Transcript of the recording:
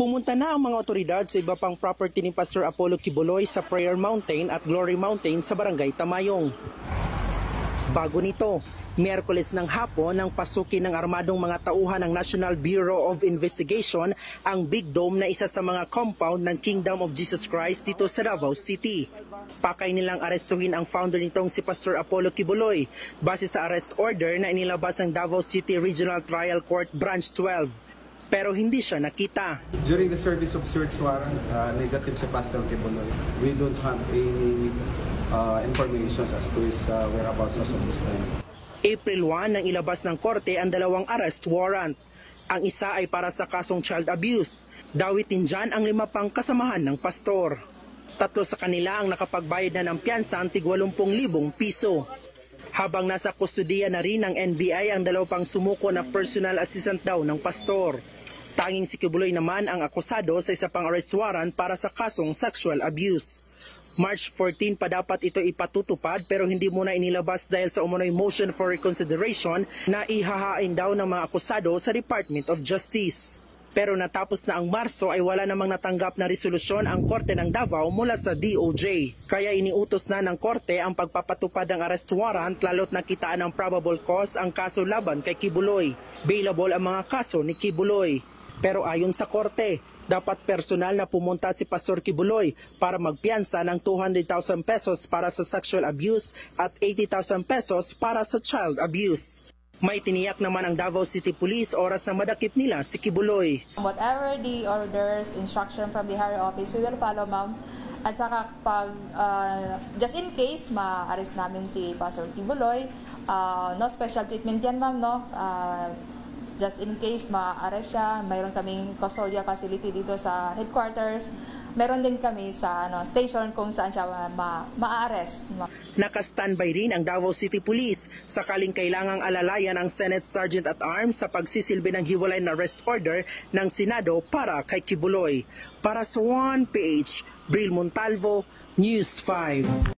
Pumunta na ang mga otoridad sa iba pang property ni Pastor Apollo Quiboloy sa Prayer Mountain at Glory Mountain sa Barangay Tamayong. Bago nito, Miyerkules ng hapon nang pasukin ng armadong mga tauhan ng National Bureau of Investigation ang Big Dome na isa sa mga compound ng Kingdom of Jesus Christ dito sa Davao City. Pakay nilang arestuhin ang founder nitong si Pastor Apollo Quiboloy base sa arrest order na inilabas ng Davao City Regional Trial Court Branch 12. Pero hindi siya nakita. During the service of search warrant, negative si Pastor Quiboloy. We don't have any information as to his whereabouts as of this time. April 1 nang ilabas ng korte ang dalawang arrest warrant. Ang isa ay para sa kasong child abuse. Dawitin dyan ang 5 pang kasamahan ng pastor. 3 sa kanila ang nakapagbayad na ng piyansa ang tig 80,000 piso. Habang nasa kustudiya na rin ng NBI ang 2 pang sumuko na personal assistant daw ng pastor. Tanging si Quiboloy naman ang akusado sa isa pang arrest warrant para sa kasong sexual abuse. March 14 pa dapat ito ipatutupad pero hindi muna inilabas dahil sa umano'y motion for reconsideration na ihahain daw ng mga akusado sa Department of Justice. Pero natapos na ang Marso ay wala namang natanggap na resolusyon ang Korte ng Davao mula sa DOJ. Kaya iniutos na ng Korte ang pagpapatupad ng arrest warrant lalo't nakitaan ng probable cause ang kaso laban kay Quiboloy. Bailable ang mga kaso ni Quiboloy. Pero ayon sa Korte, dapat personal na pumunta si Pastor Quiboloy para magpiyansa ng 200,000 pesos para sa sexual abuse at 80,000 pesos para sa child abuse. May tiniyak naman ang Davao City Police oras na madakip nila si Quiboloy. Whatever the orders, instruction from the higher office, we will follow, ma'am. At saka pag, just in case ma-arrest namin si Pastor Quiboloy, no special treatment yan, ma'am, no? Just in case ma-arrest siya, mayroon kaming custodial facility dito sa headquarters. Meron din kami sa station kung saan siya ma-arrest. Naka-standby rin ang Davao City Police sakaling kailangang alalayan ang Senate Sergeant at Arms sa pagsisilbi ng hiwalay na arrest order ng Senado para kay Quiboloy. Para sa 1PH, Bril Montalvo, News 5.